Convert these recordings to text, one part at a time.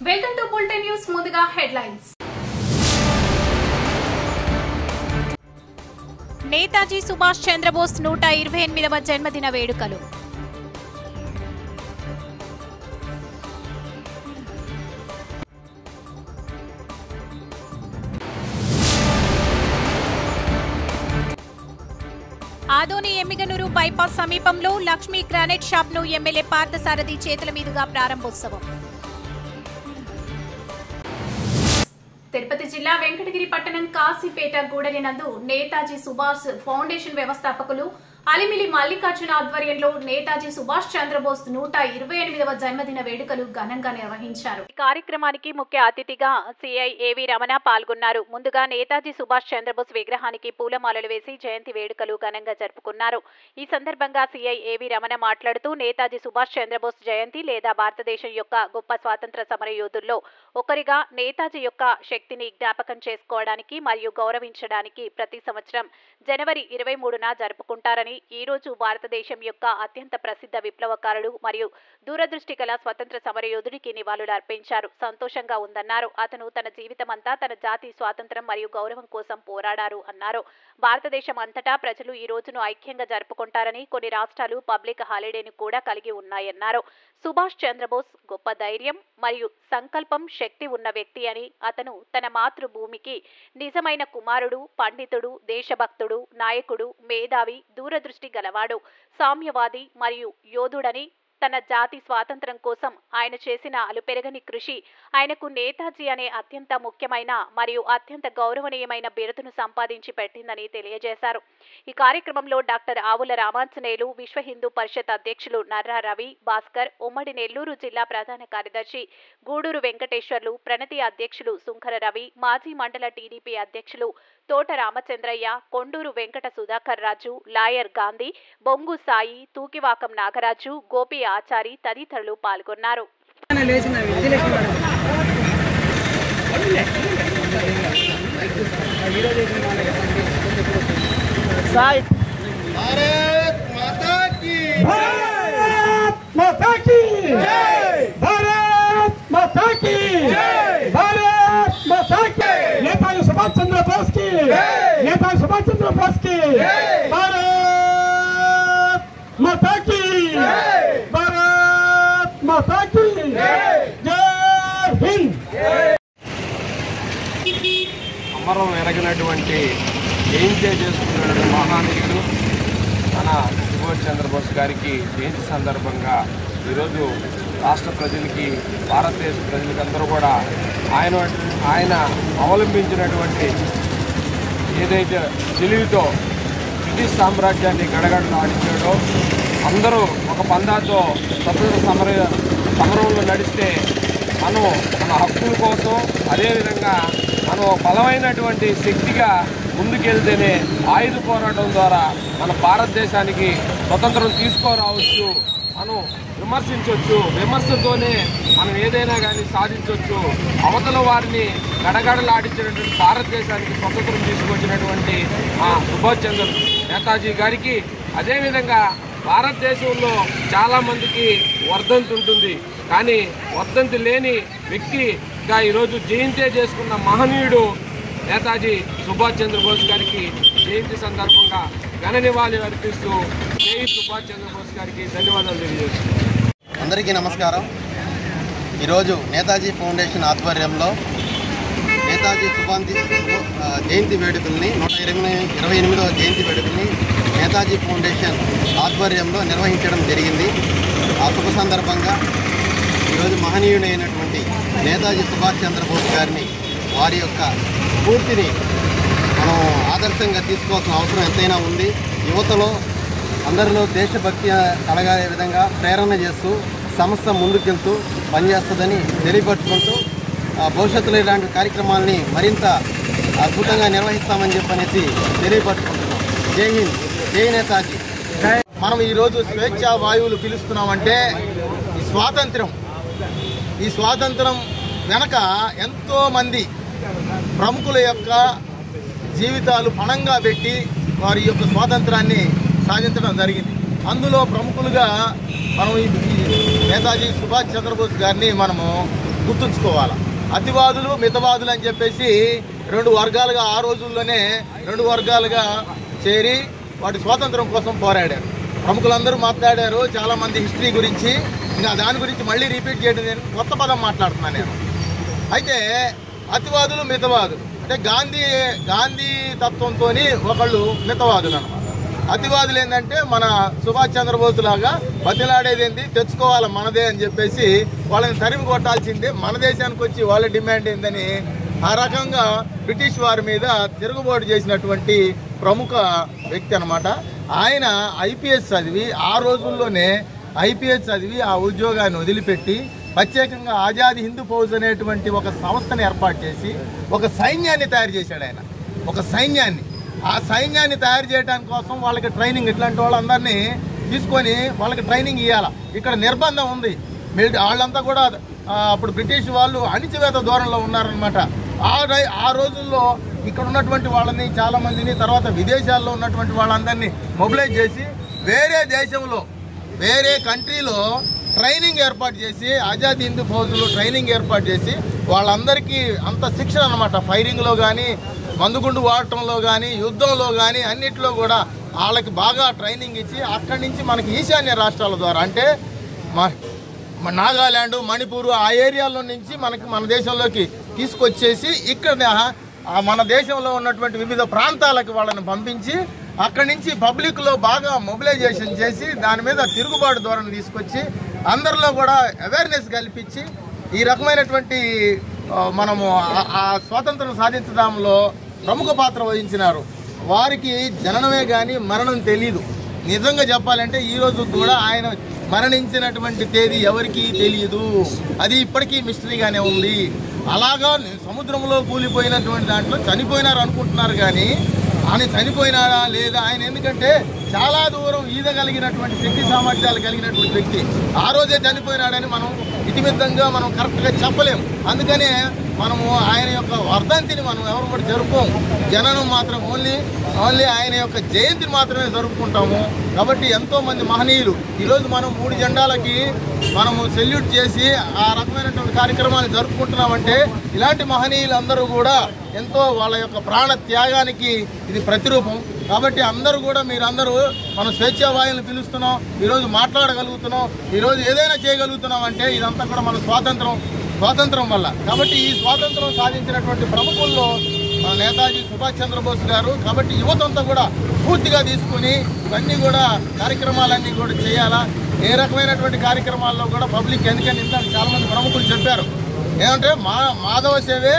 Welcome to bulletin news. ముందుగా headlines. Netaji Subhash Chandrabose 128వ జన్మదిన వేడుకలు. ఆదోని ఎమ్మిగనూరు బైపాస్ సమీపంలో లక్ష్మీ గ్రానైట్ షాప్ ను ఎమ్మెల్యే పార్థసారథి చేతుల మీదుగా ప్రారంభోత్సవం. తిరుపతి జిల్లా వెంకటగిరి పట్టణం కాశీపేట గూడలి నందు నేతాజీ సుభాష్ ఫౌండేషన్ వ్యవస్థాపకులు అలిమిలి మల్లికార్జున ఆధ్వర్యంలో నేతాజీ సుభాష్ చంద్రబోస్ 128వ జన్మదిన వేడుకలు ఘనంగా నిర్వహించారు. ఈ కార్యక్రమానికి ముఖ్య అతిథిగా సిఐ ఏవి రమణ పాల్గొన్నారు. ముందుగా నేతాజీ సుభాష్ చంద్రబోస్ విగ్రహానికి పూలమాలలు వేసి జయంతి వేడుకలు ఘనంగా జరుపుకున్నారు. ఈ సందర్భంగా సిఐ ఏవి రమణ మాట్లాడుతూ నేతాజీ సుభాష్ చంద్రబోస్ జయంతి లేదా భారతదేశం యొక్క గొప్ప స్వాతంత్ర సమర యోధుల్లో ఒకరిగా నేతాజీ యొక్క శక్తిని జ్ఞాపకం చేసుకోవడానికి మరియు గౌరవించడానికి ప్రతి సంవత్సరం జనవరి 23న జరుపుకుంటారని, ఈ రోజు భారతదేశం యొక్క అత్యంత ప్రసిద్ధ విప్లవకారుడు మరియు దూరదృష్టి గల స్వతంత్ర సమరయోధుడికి నివాళులు అర్పించారు. సంతోషంగా ఉందన్నారు. అతను తన జీవితమంతా తన జాతి స్వాతంత్రం మరియు గౌరవం కోసం పోరాడారు అన్నారు. భారతదేశం అంతటా ప్రజలు ఈ రోజును ఐక్యంగా జరుపుకుంటారని, కొన్ని రాష్ట్రాలు పబ్లిక్ హాలిడేను కూడా కలిగి ఉన్నాయన్నారు. సుభాష్ చంద్రబోస్ గొప్ప ధైర్యం మరియు సంకల్పం శక్తి ఉన్న వ్యక్తి అని, అతను తన మాతృభూమికి నిజమైన కుమారుడు, పండితుడు, దేశభక్తుడు, నాయకుడు, మేధావి, దూరదృష్టి గలవాడు, సామ్యవాది మరియు యోధుడని, తన జాతి స్వాతంత్ర్యం కోసం ఆయన చేసిన అలుపెరగని కృషి ఆయనకు నేతాజీ అనే అత్యంత ముఖ్యమైన మరియు అత్యంత గౌరవనీయమైన బిరుదును సంపాదించి పెట్టిందని తెలియజేశారు. ఈ కార్యక్రమంలో డాక్టర్ ఆవుల రామాంజనేయులు, విశ్వ హిందూ పరిషత్ అధ్యక్షులు నర్రా రవి భాస్కర్, ఉమ్మడి నెల్లూరు జిల్లా ప్రధాన కార్యదర్శి గూడూరు వెంకటేశ్వర్లు, ప్రణతి అధ్యక్షులు సుంకర రవి, మాజీ మండల టీడీపీ అధ్యక్షులు తోట రామచంద్రయ్య, కొండూరు వెంకట సుధాకర్ రాజు, లాయర్ గాంధీ, బొంగు సాయి, తూకివాకం నాగరాజు, గోపి ఆచారి తదితరులు పాల్గొన్నారు. नेताजी सुभाष चंद्र बोस की, नेताजी सुभाष चंद्र बोस की, भारत माता की, भारत माता की, जय हिंद. అమరం ఎరగినటువంటి జయంతి చేసుకున్నటువంటి మహానీయుడు మన సుభాష్ చంద్రబోస్ గారికి జయంతి సందర్భంగా ఈరోజు రాష్ట్ర ప్రజలకి, భారతదేశ ప్రజలకందరూ కూడా ఆయన అవలంబించినటువంటి ఏదైతే తెలివితో బ్రిటిష్ సామ్రాజ్యాన్ని గడగడలు ఆడించాడో, అందరూ ఒక పందాతో స్వతంత్ర సమరంలో నడిస్తే మనం మన హక్కుల కోసం, అదేవిధంగా మనం బలమైనటువంటి శక్తిగా ముందుకెళ్తేనే ఆయుధ పోరాటం ద్వారా మన భారతదేశానికి స్వతంత్రం తీసుకురావచ్చు, మనం విమర్శించవచ్చు, విమర్శతోనే మనం ఏదైనా కానీ సాధించవచ్చు. అవతల వారిని గడగడలాడించినటువంటి భారతదేశానికి స్వతంత్రం తీసుకొచ్చినటువంటి సుభాష్ చంద్ర నేతాజీ గారికి, అదేవిధంగా భారతదేశంలో చాలామందికి వర్ధంతి ఉంటుంది, కానీ వర్ధంతి లేని వ్యక్తిగా ఈరోజు జయంతి చేసుకున్న మహనీయుడు నేతాజీ సుభాష్ చంద్రబోస్ గారికి జయంతి సందర్భంగా ఘన నివాళి అర్పిస్తూ జై సుభాష్ చంద్రబోస్ గారికి ధన్యవాదాలు తెలియజేస్తున్నాను. అందరికీ నమస్కారం. ఈరోజు నేతాజీ ఫౌండేషన్ ఆధ్వర్యంలో నేతాజీ జయంతి వేడుకల్ని 128వ జయంతి వేడుకల్ని నేతాజీ ఫౌండేషన్ ఆధ్వర్యంలో నిర్వహించడం జరిగింది. ఆ శుభ సందర్భంగా ఈరోజు మహనీయుడైనటువంటి నేతాజీ సుభాష్ చంద్రబోస్ గారిని, వారి యొక్క స్ఫూర్తిని మనం ఆదర్శంగా తీసుకోవాల్సిన అవసరం ఎంతైనా ఉంది. యువతలో అందరిలో దేశభక్తి కలగే విధంగా ప్రేరణ చేస్తూ సంస్థ ముందుకెళ్తూ పనిచేస్తుందని తెలియపరుచుకుంటూ భవిష్యత్తులో ఇలాంటి కార్యక్రమాలని మరింత అద్భుతంగా నిర్వహిస్తామని చెప్పనేసి తెలియపరుచుకుంటున్నాం. జై హింద్, జై నేతాజీ. మనం ఈరోజు స్వేచ్ఛా వాయువులు పిలుస్తున్నామంటే ఈ స్వాతంత్రం వెనక ఎంతోమంది ప్రముఖుల యొక్క జీవితాలు పణంగా పెట్టి వారి యొక్క స్వాతంత్రాన్ని సాధించడం జరిగింది. అందులో ప్రముఖులుగా మనం నేతాజీ సుభాష్ చంద్రబోస్ గారిని మనము గుర్తుంచుకోవాలి. అతివాదులు మితవాదులు అని చెప్పేసి రెండు వర్గాలుగా ఆ రోజుల్లోనే రెండు వర్గాలుగా చేరి వాటి స్వాతంత్రం కోసం పోరాడారు. ప్రముఖులందరూ మాట్లాడారు చాలామంది హిస్టరీ గురించి. ఇంకా దాని గురించి మళ్ళీ రిపీట్ చేయడం నేను కొత్త పదం మాట్లాడుతున్నాను నేను. అయితే అతివాదులు మితవాదులు అంటే గాంధీ తత్వంతో ఒకళ్ళు మితవాదులు అన్నమాట. అతివాదులు ఏంటంటే మన సుభాష్ చంద్రబోస్ లాగా బతిలాడేది ఏంటి, తెచ్చుకోవాలి మనదే అని చెప్పేసి వాళ్ళని తరిమి కొట్టాల్సిందే, మన దేశానికి వచ్చి వాళ్ళ డిమాండ్ ఏందని ఆ రకంగా బ్రిటిష్ వారి మీద తిరుగుబాటు చేసినటువంటి ప్రముఖ వ్యక్తి అనమాట. ఆయన ఐపీఎస్ చదివి ఆ రోజుల్లోనే ఐపీఎస్ చదివి ఆ ఉద్యోగాన్ని వదిలిపెట్టి ప్రత్యేకంగా ఆజాద్ హిందూ ఫౌజ్ అనేటువంటి ఒక సంస్థను ఏర్పాటు చేసి ఒక సైన్యాన్ని తయారు చేశాడు ఆయన. ఒక సైన్యాన్ని, ఆ సైన్యాన్ని తయారు చేయడానికి కోసం వాళ్ళకి ట్రైనింగ్, ఇట్లాంటి వాళ్ళందరినీ తీసుకొని వాళ్ళకి ట్రైనింగ్ ఇవ్వాలి. ఇక్కడ నిర్బంధం ఉంది. వాళ్ళంతా కూడా అప్పుడు బ్రిటిష్ వాళ్ళు అణిచివేత ధోరణిలో ఉన్నారనమాట. ఆ రోజుల్లో ఇక్కడ ఉన్నటువంటి వాళ్ళని చాలామందిని, తర్వాత విదేశాల్లో ఉన్నటువంటి వాళ్ళందరినీ మొబిలైజ్ చేసి వేరే కంట్రీలో ట్రైనింగ్ ఏర్పాటు చేసి, ఆజాద్ హిందూ ఫౌజ్లో ట్రైనింగ్ ఏర్పాటు చేసి వాళ్ళందరికీ అంత శిక్షణ అనమాట. ఫైరింగ్లో కానీ, మందుగుండు వాడటంలో కానీ, యుద్ధంలో కానీ అన్నిట్లో కూడా వాళ్ళకి బాగా ట్రైనింగ్ ఇచ్చి అక్కడి నుంచి మనకి ఈశాన్య రాష్ట్రాల ద్వారా అంటే నాగాల్యాండ్, మణిపూర్ ఆ ఏరియాలో నుంచి మన దేశంలోకి తీసుకొచ్చేసి ఇక్కడ మన దేశంలో ఉన్నటువంటి వివిధ ప్రాంతాలకు వాళ్ళని పంపించి అక్కడి నుంచి పబ్లిక్లో బాగా మొబిలైజేషన్ చేసి దాని మీద తిరుగుబాటు ధోరణి తీసుకొచ్చి అందరిలో కూడా అవేర్నెస్ కల్పించి ఈ రకమైనటువంటి మనము ఆ స్వాతంత్రం సాధించడంలో ప్రముఖ పాత్ర వహించినారు. వారికి జననమే కానీ మరణం తెలీదు. నిజంగా చెప్పాలంటే ఈరోజు కూడా ఆయన మరణించినటువంటి తేదీ ఎవరికీ తెలియదు. అది ఇప్పటికీ మిస్టరీగానే ఉంది. అలాగా సముద్రంలో కూలిపోయినటువంటి దాంట్లో చనిపోయినారు అనుకుంటున్నారు కానీ ఆయన చనిపోయినాడా లేదా, ఆయన ఎందుకంటే చాలా దూరం ఈదగలిగినటువంటి శక్తి సామర్థ్యాలు కలిగినటువంటి వ్యక్తి. ఆ రోజే చనిపోయినాడని మనం ఇతిమిద్దంగా మనం కరెక్ట్గా చెప్పలేము. అందుకనే మనము ఆయన యొక్క వర్ధంతిని మనం ఎవరు కూడా జరుపుకోము. జననం మాత్రం ఓన్లీ ఆయన యొక్క జయంతిని మాత్రమే జరుపుకుంటాము. కాబట్టి ఎంతోమంది మహనీయులు ఈరోజు మనం 3 జెండాలకి మనము సెల్యూట్ చేసి ఆ రకమైనటువంటి కార్యక్రమాలు జరుపుకుంటున్నామంటే ఇలాంటి మహనీయులందరూ కూడా ఎంతో వాళ్ళ యొక్క ప్రాణ త్యాగానికి ఇది ప్రతిరూపం. కాబట్టి అందరూ కూడా మీరందరూ మనం స్వేచ్ఛావాయులను పిలుస్తున్నాం, ఈరోజు మాట్లాడగలుగుతున్నాం, ఈరోజు ఏదైనా చేయగలుగుతున్నాం అంటే ఇదంతా కూడా మన స్వాతంత్రం వల్ల. కాబట్టి ఈ స్వాతంత్రం సాధించినటువంటి ప్రముఖుల్లో మన నేతాజీ సుభాష్ చంద్రబోస్ గారు. కాబట్టి యువతంతా కూడా పూర్తిగా తీసుకుని ఇవన్నీ కూడా కార్యక్రమాలన్నీ కూడా చేయాలా. ఏ రకమైనటువంటి కార్యక్రమాల్లో కూడా పబ్లిక్, ఎందుకంటే ఇంత చాలామంది ప్రముఖులు చెప్పారు ఏమంటే మాధవ సేవే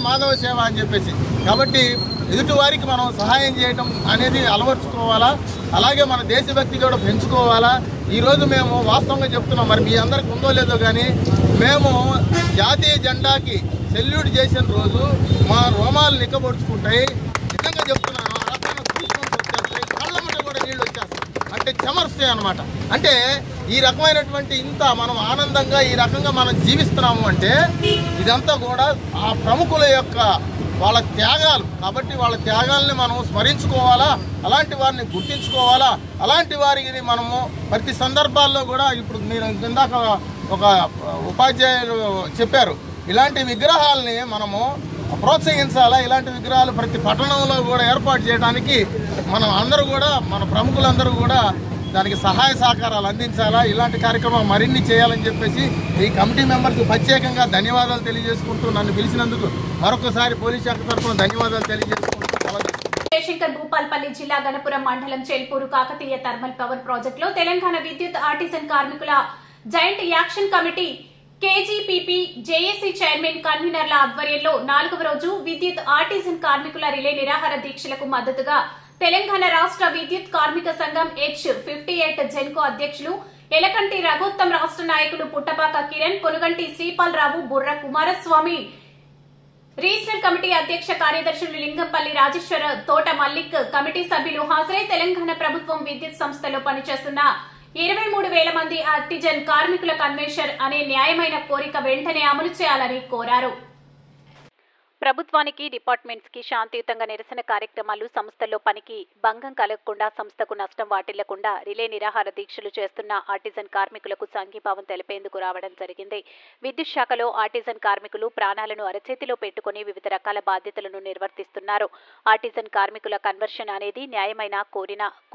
మాధవ సేవ అని చెప్పేసి. కాబట్టి ఎదుటి వారికి మనం సహాయం చేయటం అనేది అలవర్చుకోవాలా. అలాగే మన దేశభక్తి కూడా పెంచుకోవాలా. ఈరోజు మేము వాస్తవంగా చెప్తున్నాం, మరి మీ అందరికి ఉందో లేదో కానీ మేము జాతీయ జెండాకి సెల్యూట్ చేసిన రోజు మా రోమాలు నిక్కబొడుచుకుంటాయి. నిజంగా చెప్తున్నాను, రకాల గూస్బంప్స్ వచ్చేస్తాయి, కళ్ళమ్మట కూడా నీళ్ళు వచ్చేస్తాయి, అంటే చెమరుస్తాయి అనమాట. అంటే ఈ రకమైనటువంటి ఇంత మనం ఆనందంగా ఈ రకంగా మనం జీవిస్తున్నాము అంటే ఇదంతా కూడా ఆ ప్రముఖుల యొక్క వాళ్ళ త్యాగాలు. కాబట్టి వాళ్ళ త్యాగాల్ని మనం స్మరించుకోవాలా, అలాంటి వారిని గుర్తించుకోవాలా. అలాంటి వారికి మనము ప్రతి సందర్భాల్లో కూడా, ఇప్పుడు మీరు ఇందాక ఒక ఉపాధ్యాయులు చెప్పారు, ఇలాంటి విగ్రహాలని మనము ప్రోత్సహించాలా. ఇలాంటి విగ్రహాలు ప్రతి పట్టణంలో కూడా ఏర్పాటు చేయడానికి మనం అందరూ కూడా, మన ప్రముఖులందరూ కూడా దానికి సహాయ సహకారాలు అందించాలా. ఇలాంటి కార్యక్రమాలు మరిన్ని చేయాలని చెప్పేసి ఈ కమిటీ మెంబర్స్కి ప్రత్యేకంగా ధన్యవాదాలు తెలియజేసుకుంటూ, నన్ను పిలిచినందుకు మరొకసారి పోలీస్ శాఖ తరఫున ధన్యవాదాలు తెలియజేసుకుంటూ జయశంకర్ భూపాల్పల్లి జిల్లా గణపురం మండలం చెల్పూరు కాకతీయ థర్మల్ పవర్ ప్రాజెక్టులో తెలంగాణ విద్యుత్ ఆర్టిజన్ కార్మికుల joint action committee KGPP JAC chairman కన్వీనర్ల ఆధ్వర్యంలో 4వ రోజు విద్యుత్ ఆర్టిజన్ కార్మికుల రిలే నిరాహార దీక్షలకు మద్దతుగా తెలంగాణ రాష్ట్ర విద్యుత్ కార్మిక సంఘం H58 జెన్కో అధ్యక్షులు ఎలకంటి రఘోత్తమ్, రాష్ట్ర నాయకులు పుట్టపాక కిరణ్, పొనుగంటి శ్రీపాల్ రావు, బుర్ర కుమారస్వామి, రీజనల్ కమిటీ అధ్యక్ష కార్యదర్శులు లింగంపల్లి రాజేశ్వర, తోట మల్లిక్, కమిటీ సభ్యులు హాజరై తెలంగాణ ప్రభుత్వం విద్యుత్ సంస్థలో పనిచేస్తున్న 23,000 మంది ఆర్టిజన్ కార్మికుల కన్వెన్షన్ అనే న్యాయమైన కోరిక వెంటనే అమలు చేయాలని కోరారు. ప్రభుత్వానికి డిపార్ట్మెంట్స్ కి శాంతియుతంగా నిరసన కార్యక్రమాలు సంస్థల్లో పనికి భంగం కలగకుండా సంస్థకు నష్టం వాటిల్లకుండా రిలే నిరాహార దీక్షలు చేస్తున్న ఆర్టిజన్ కార్మికులకు సంఘీభావం తెలిపేందుకు రావడం జరిగింది. విద్యుత్ శాఖలో ఆర్టిజన్ కార్మికులు ప్రాణాలను అరచేతిలో పెట్టుకుని వివిధ రకాల బాధ్యతలను నిర్వర్తిస్తున్నారు. ఆర్టిజన్ కార్మికుల కన్వర్షన్ అనేది న్యాయమైన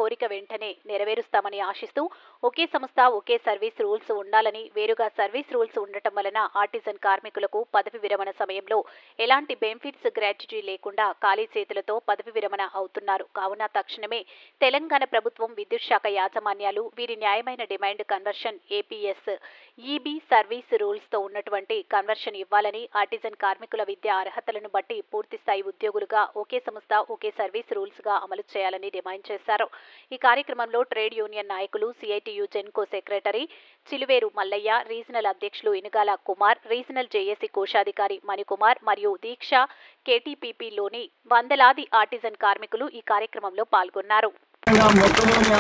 కోరిక వెంటనే నెరవేరుస్తామని ఆశిస్తూ ఒకే సంస్థ ఒకే సర్వీస్ రూల్స్ ఉండాలని, వేరుగా సర్వీస్ రూల్స్ ఉండటం వలన ఆర్టిజన్ కార్మికులకు పదవి విరమణ సమయంలో ఎలాంటి బెనిఫిట్స్ గ్రాట్యుటీ లేకుండా ఖాళీ చేతులతో పదవి విరమణ అవుతున్నారు. కావున తక్షణమే తెలంగాణ ప్రభుత్వం విద్యుత్ శాఖ యాజమాన్యాలు వీరి న్యాయమైన demand conversion APS EB service rules తో ఉన్నటువంటి కన్వర్షన్ ఇవ్వాలని, ఆర్టిజన్ కార్మికుల విద్యా అర్హతలను బట్టి పూర్తిస్థాయి ఉద్యోగులుగా ఒకే సంస్థ ఒకే సర్వీస్ రూల్స్ గా అమలు చేయాలని డిమాండ్ చేశారు. ఈ కార్యక్రమంలో ట్రేడ్ యూనియన్ నాయకులు, CITU Genco secretary Chiluveru Mallaiah, regional అధ్యక్షులు ఇనుగాల కుమార్, రీజనల్ జేఏసీ కోశాధికారి మణికుమార్ మరియు దీక్ష కేటీపీపీలోని వందలాది ఆర్టిజన్ కార్మికులు ఈ కార్యక్రమంలో పాల్గొన్నారు.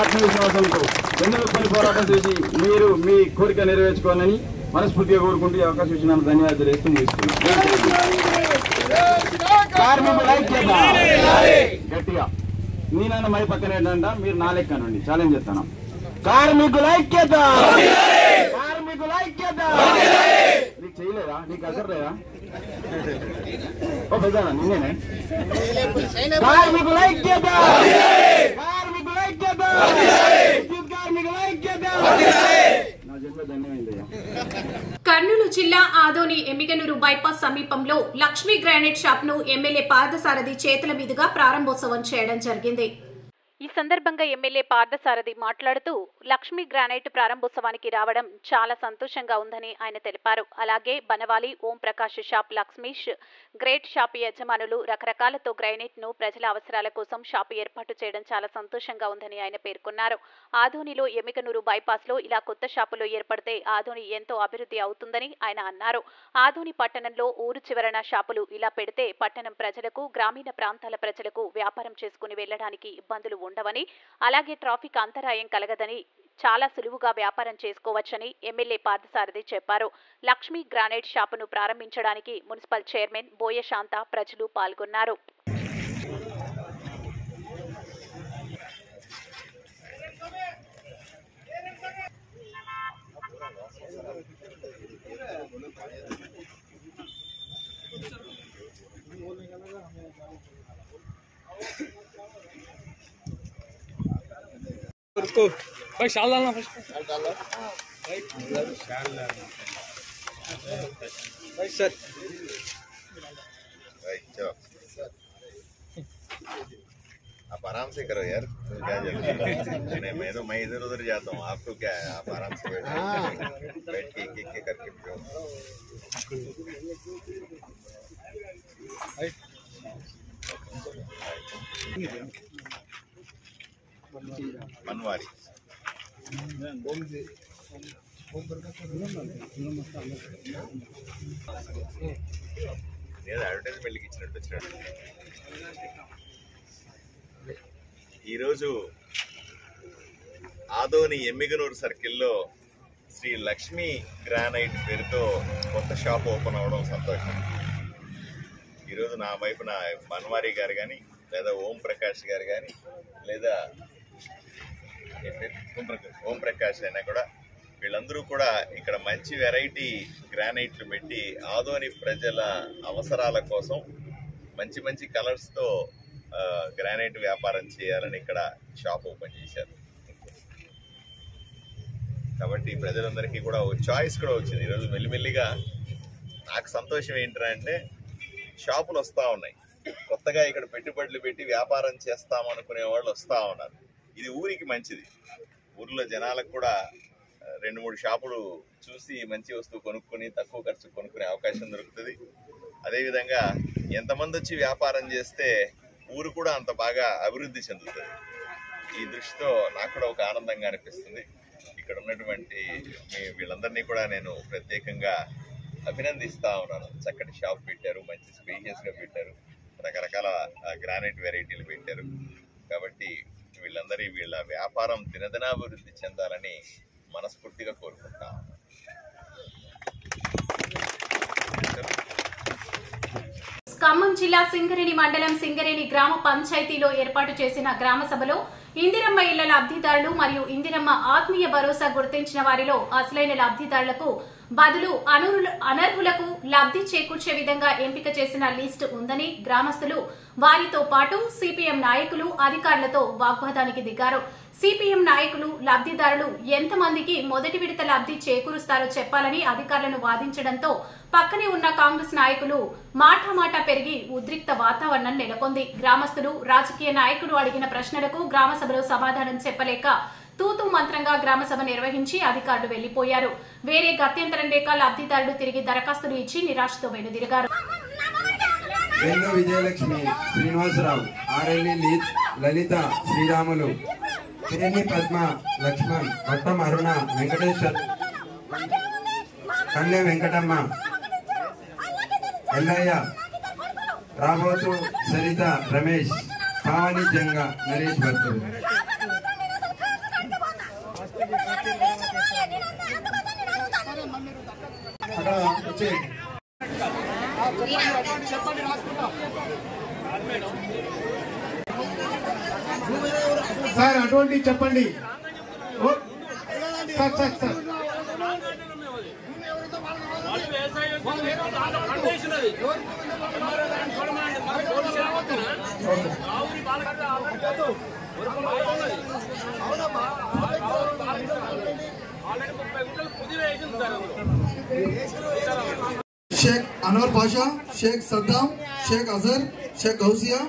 ఆత్మవిశ్వాసంతో వెన్నులపై పోరాటం చేసి మీరు మీ కోరిక నెరవేర్చుకోవాలని మనస్ఫూర్తిగా కోరుకుంటూ అవకాశం ఇచ్చినందుకు ధన్యవాదాలు వేస్తూ గట్టిగా నేనన్న మై పక్కన ఏంటంట మీరు నా లెక్కనండి ఛాలెంజ్ చేస్తాను. కార్మికుల ఐక్యత, కార్మికుల ఐక్యత. నీకు చేయలేదా? నీకు అసరలేదా? ఓ పెద్దనా నిన్నేనే కార్మికుల ఐక్యత, కార్మికుల ఐక్యత, విద్యుత్ కార్మికుల ఐక్యత. నా జన్మ ధన్యమైందయ్యా. కర్నూలు జిల్లా ఆదోని ఎమ్మిగనూరు బైపాస్ సమీపంలో లక్ష్మీ గ్రానైట్ షాప్ ను ఎమ్మెల్యే పార్థసారథి చేతుల మీదుగా ప్రారంభోత్సవం చేయడం జరిగింది. ఈ సందర్భంగా ఎమ్మెల్యే పార్థసారథి మాట్లాడుతూ లక్ష్మీ గ్రానైట్ ప్రారంభోత్సవానికి రావడం చాలా సంతోషంగా ఉందని ఆయన తెలిపారు. అలాగే Banawali Om Prakash shop లక్ష్మీష్ great shop యజమానులు రకరకాలతో గ్రానైట్ ను ప్రజల అవసరాల కోసం షాపు ఏర్పాటు చేయడం చాలా సంతోషంగా ఉందని ఆయన పేర్కొన్నారు. ఆదోనిలో ఎమ్మిగనూరు బైపాస్ లో ఇలా కొత్త షాపులు ఏర్పడితే ఆదోని ఎంతో అభివృద్ధి అవుతుందని ఆయన అన్నారు. ఆదోని పట్టణంలో ఊరు చివరన షాపులు ఇలా పెడితే పట్టణం ప్రజలకు, గ్రామీణ ప్రాంతాల ప్రజలకు వ్యాపారం చేసుకుని వెళ్లడానికి ఇబ్బందులు ఉండవని, అలాగే ట్రాఫిక్ అంతరాయం కలగదని, చాలా సులువుగా వ్యాపారం చేసుకోవచ్చని ఎమ్మెల్యే పార్థసారథి చెప్పారు. లక్ష్మీ గ్రానైట్ షాపును ప్రారంభించడానికి మున్సిపల్ చైర్మన్ బోయ శాంత ప్రజలు పాల్గొన్నారు. भाई शाल डालना फर्स्ट भाई सर चलो आप आराम से करो यार, क्या जल्दी? मैं इधर उधर जाता हूँ, आपको क्या है? आप आराम से बैठ के एक करके पियो। बनवारी నేను అడ్వర్టైజ్మెంట్కి ఇచ్చినట్టు వచ్చినాడు. ఈరోజు ఆదోని ఎమ్మిగనూరు సర్కిల్లో శ్రీ లక్ష్మీ గ్రానైట్ పేరుతో కొత్త షాప్ ఓపెన్ అవ్వడం సంతోషం. ఈరోజు నా వైపున బన్వారీ గారు కానీ, లేదా ఓం ప్రకాష్ గారు కానీ, లేదా ఓం ప్రకాష్ అయినా కూడా వీళ్ళందరూ కూడా ఇక్కడ మంచి వెరైటీ గ్రానైట్లు పెట్టి ఆదోని ప్రజల అవసరాల కోసం మంచి మంచి కలర్స్తో గ్రానైట్ వ్యాపారం చేయాలని ఇక్కడ షాప్ ఓపెన్ చేశారు. కాబట్టి ప్రజలందరికీ కూడా ఒక చాయిస్ కూడా వచ్చింది. ఈరోజు మెల్లిమెల్లిగా నాకు సంతోషం ఏంటంటే షాపులు వస్తూ ఉన్నాయి, కొత్తగా ఇక్కడ పెట్టుబడులు పెట్టి వ్యాపారం చేస్తామనుకునే వాళ్ళు వస్తూ ఉన్నారు. ఇది ఊరికి మంచిది. ఊర్లో జనాలకు కూడా 2-3 షాపులు చూసి మంచి వస్తువు కొనుక్కొని తక్కువ ఖర్చు కొనుక్కునే అవకాశం దొరుకుతుంది. అదేవిధంగా ఎంతమంది వచ్చి వ్యాపారం చేస్తే ఊరు కూడా అంత బాగా అభివృద్ధి చెందుతుంది. ఈ దృష్టితో నాకు కూడా ఒక ఆనందంగా అనిపిస్తుంది. ఇక్కడ ఉన్నటువంటి వీళ్ళందరినీ కూడా నేను ప్రత్యేకంగా అభినందిస్తూ ఉన్నాను. చక్కటి షాప్ పెట్టారు, మంచి స్పేషియస్గా పెట్టారు, రకరకాల గ్రానైట్ వెరైటీలు పెట్టారు. కాబట్టి వీళ్ళ వ్యాపారం దినదినాభివృద్ధి చెందాలని మనస్ఫూర్తిగా కోరుకుంటాం. ఖమ్మం జిల్లా సింగరేణి మండలం సింగరేణి గ్రామ పంచాయతీలో ఏర్పాటు చేసిన గ్రామ సభలో ఇందిరమ్మ ఇళ్ల లబ్ధిదారులు మరియు ఇందిరమ్మ ఆత్మీయ భరోసా గుర్తించిన వారిలో అసలైన లబ్ధిదారులకు బదులు అనర్హులకు లబ్ధి చేకూర్చే విధంగా ఎంపిక చేసిన లిస్టు ఉందని గ్రామస్తులు వారితో పాటు సిపిఎం నాయకులు అధికారులతో వాగ్వాదానికి దిగారు. సిపిఎం నాయకులు లబ్ధిదారులు ఎంతమందికి మొదటి విడత లబ్ధి చేకూరుస్తారో చెప్పాలని అధికారులను వాదించడంతో పక్కనే ఉన్న కాంగ్రెస్ నాయకులు మాటామాట పెరిగి ఉద్రిక్త వాతావరణం నెలకొంది. గ్రామస్తులు రాజకీయ నాయకులు అడిగిన ప్రశ్నలకు గ్రామసభలో సమాధానం చెప్పలేక తూతూ మంత్రంగా గ్రామసభ నిర్వహించి అధికారులు వెళ్లిపోయారు. వేరే గత్యంతరం లేక లబ్ధిదారులు తిరిగి దరఖాస్తులు ఇచ్చి నిరాశతో వెనుదిరిగారు. విజయలక్ష్మి, శ్రీనివాసరావు, ఆర్ఎల్ఈ లలిత, శ్రీరాములు, పిరేని పద్మ, లక్ష్మణ్, వట్టం అరుణ, వెంకటేశ్వర్, కన్య వెంకటమ్మ, ఎల్లయ్య, రాబోతు, సరిత, రమేష్, పావని, జంగ, నరేష్ భర్తలు. సార్ అటువంటి చెప్పండి. Sir sir sir Sheikh Anwar Pasha, Sheikh Saddam, Sheikh Azhar, Sheikh Gausia,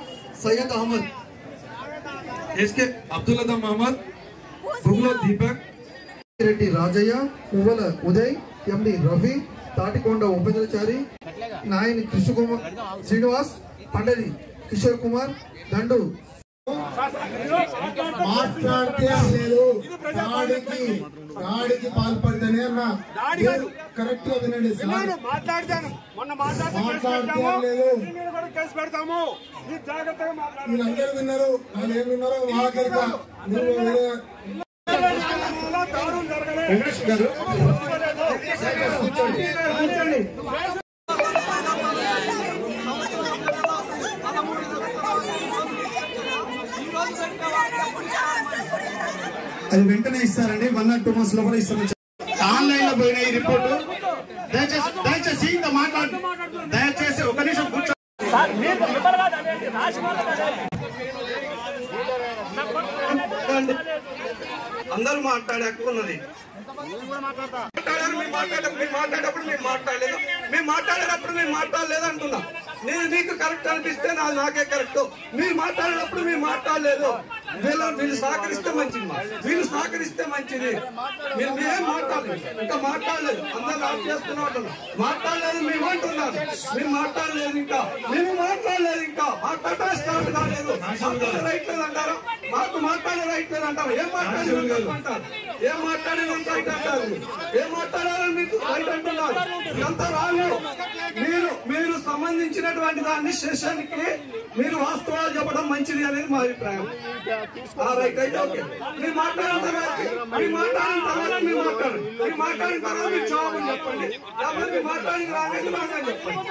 Syed Ahmed, SK Abdullah Mohammed, Buglo Deepak, Reddy Rajaiah, Puvvala Uday, MD Ravi, Tatikonda Upajalachari, Nayan Krishnakumar, Srinivas, Pandari Kishore Kumar, Dandu మాట్లాడితే లేదు. గాడికి పాల్పడితేనే అన్నా కరెక్ట్ గా వినండి. మాట్లాడతాను మొన్న పెడతాము వీళ్ళందరూ విన్నారు. వాళ్ళు ఏం విన్నారో వాళ్ళకి వెంకటేష్ గారు అది వెంటనే ఇస్తారండి. 1 or 2 months లోపల ఇస్తాం. ఆన్లైన్ లో పోయిన ఈ రిపోర్టు దయచేసి ఇంకా మాట్లాడు. దయచేసి ఒక నిమిషం కూర్చో. అందరూ మాట్లాడే హక్కు ఉన్నది. మాట్లాడేటప్పుడు మేము మాట్లాడలేదు, మేము మాట్లాడలేదు అంటున్నా. నేను మీకు కరెక్ట్ అనిపిస్తే నాకే కరెక్ట్. మీరు మాట్లాడేటప్పుడు మేము మాట్లాడలేదు. వీళ్ళు సహకరిస్తే మంచిది. మీరు మేమేం మాట్లాడలేదు, ఇంకా మాట్లాడలేదు. అందరూ ఆఫ్ చేస్తున్నా మాట్లాడలేదు. మేము అంటున్నారు మేము మాట్లాడలేదు. ఇంకా మాట్లాడటం స్టార్ట్ కాలేదు. రైట్ లేదు అంటారా? మాకు మాట్లాడే రైట్ లేదు అంటారు. ఏం మాట్లాడేది రైట్ అంటారు. ఏం మాట్లాడాలని మీకు రైట్ అంటున్నారు. ఇదంతా రాను. మీరు సంబంధించినటువంటి దాన్ని సెషన్కి మీరు వాస్తవాలు చెప్పడం మంచిది అనేది మా అభిప్రాయం. రైట్ అయితే ఓకే. మీరు మాట్లాడిన తర్వాత మీరు జవాబు చెప్పండి. ఎవరికి మాట్లాడి రాలేదు మాట్లాడి చెప్పండి.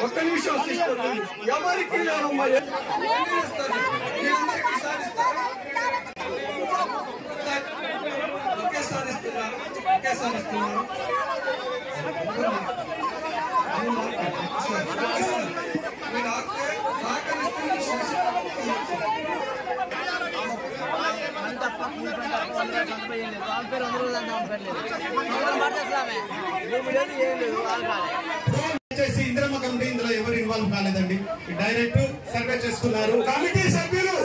ఒక్క నిమిషం తీసుకోండి. ఎవరికి లేదమ్మా. ఒకేసారి ఇస్తున్నారు. ఇందిరమ్మ కమిటీ ఇందులో ఎవరు ఇన్వాల్వ్ కాలేదండి. డైరెక్ట్ సర్వే చేసుకున్నారు. కమిటీ సభ్యులు